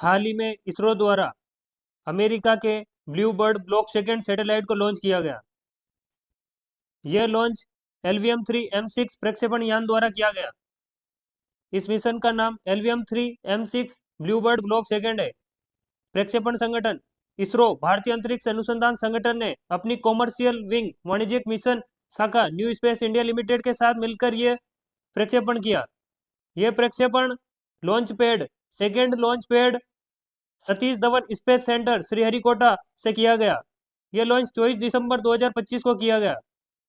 हाल ही में इसरो द्वारा अमेरिका के blue bird block second satellite को लॉन्च किया गया। यह लॉन्च LVM-3 M6 प्रक्षेपण यान द्वारा किया गया। इस मिशन का नाम LVM-3 M6 blue bird block second है। प्रक्षेपण संगठन इसरो भारतीय अंतरिक्ष अनुसंधान संगठन ने अपनी कॉमर्शियल विंग वाणिज्यिक मिशन शाखा न्यू स्पेस इंडिया लिमिटेड के साथ मिलकर यह प्रक्षेपण किया। यह प्रक्षेपण launch pad second launch pad Satish Dhawan space centre Sriharikota से किया गया। यह लॉन्च 24 दिसंबर 2025 को किया गया।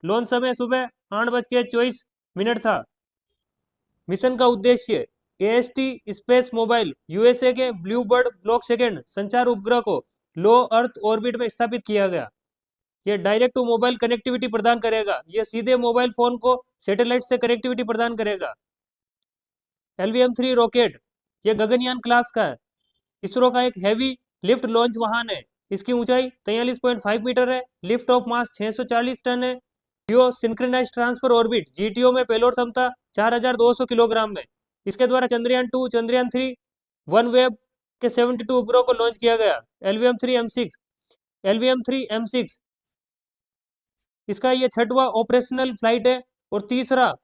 लॉन्च समय सुबह 8:24 था। मिशन का उद्देश्य AST स्पेस मोबाइल USA के ब्लू बर्ड ब्लॉक सेकेंड संचार उपग्रह को लो अर्थ ऑर्बिट में स्थापित किया गया। यह डायरेक्ट टू मोबाइल कनेक्टिविटी प्रदान करेगा। यह सीधे मोबाइल फोन को सैटेलाइट से कनेक्टिविटी प्रदान करेगा। LVM-3 रॉकेट यह गगनयान क्लास का है। इसरो का एक हैवी लिफ्ट लॉन्च वाहन है। इसकी ऊंचाई 43.5 मीटर है। लिफ्ट ऑफ मास 640 टन है। जियो सिंक्रोनाइज ट्रांसफर ऑर्बिट GTO में पेलोड क्षमता 4200 किलोग्राम में। इसके द्वारा चंद्रयान 2 चंद्रयान 3 वन वेब के 72 उपग्रह को लॉन्च किया गया। LVM-3 इसका यह 6वां ऑपरेशनल फ्लाइट है और तीसरा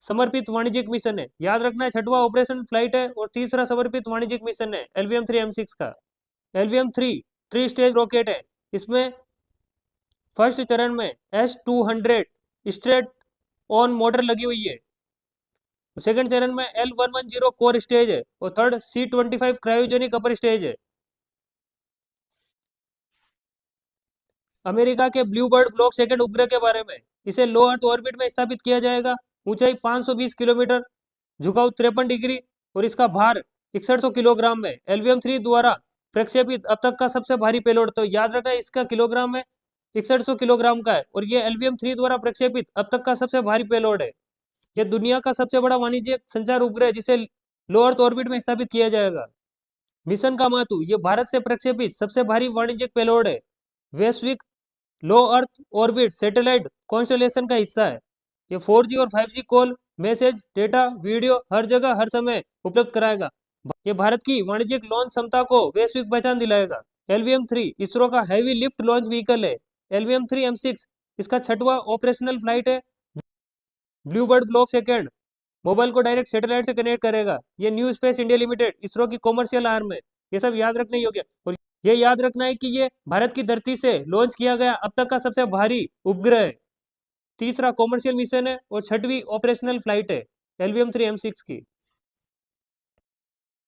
समर्पित वाणिज्यिक मिशन है। याद रखना है, 6वां ऑपरेशनल फ्लाइट है और तीसरा समर्पित वाणिज्यिक मिशन है LVM-3 का। LVM-3 3 स्टेज रॉकेट है। इसमें फर्स्ट चरण में S200 स्ट्रेट ऑन मोटर लगी हुई है। सेकंड चरण में L110 कोर स्टेज है और third C25 cryogenic upper stage है। अमेरिका के ब्लू बर्ड ब्लॉक सेकेंड उपग्रह के बारे में, इसे लो अर्थ ऑर्बिट में स्थापित किया जाएगा। ऊंचाई 520 किलोमीटर, झुकाव 53 डिग्री और इसका भार 6100 किलोग्राम में। LVM-3 द्वारा प्रक्षेपित अब तक का सबसे भारी पेलोड, तो याद रखना इसका किलोग्राम में 6100 किलोग्राम का है और ये LVM-3 द्वारा प्रक्षेपित अब तक का सबसे भारी पेलोड है। यह दुनिया का सबसे बड़ा वाणिज्यिक संचार उपग्रह है जिसे लो अर्थ ऑर्बिट में स्थापित किया जाएगा। मिशन का महत्व, यह भारत से प्रक्षेपित सबसे भारी वाणिज्यिक पेलोड है। वैश्विक low earth orbit satellite constellation का हिस्सा है। ये 4G और 5G call, message, data, video हर जगह हर समय उपलब्ध कराएगा। ये भारत की वाणिज्यिक लॉन्च क्षमता को वैश्विक पहचान दिलाएगा। LVM-3 इसरो का हैवी लिफ्ट लॉन्च व्हीकल है। LVM-3 M6 इसका 6वां ऑपरेशनल फ्लाइट है। Blue bird block second mobile को डायरेक्ट सैटेलाइट से कनेक्ट करेगा। ये new space India limited ISRO की कॉमर्शियल आर्म है। ये सब याद रखने योग्य और ये याद रखना है कि ये भारत की धरती से लॉन्च किया गया अब तक का सबसे भारी उपग्रह है। तीसरा कॉमर्शियल मिशन है और 6वीं ऑपरेशनल फ्लाइट है LVM-3 M6 की।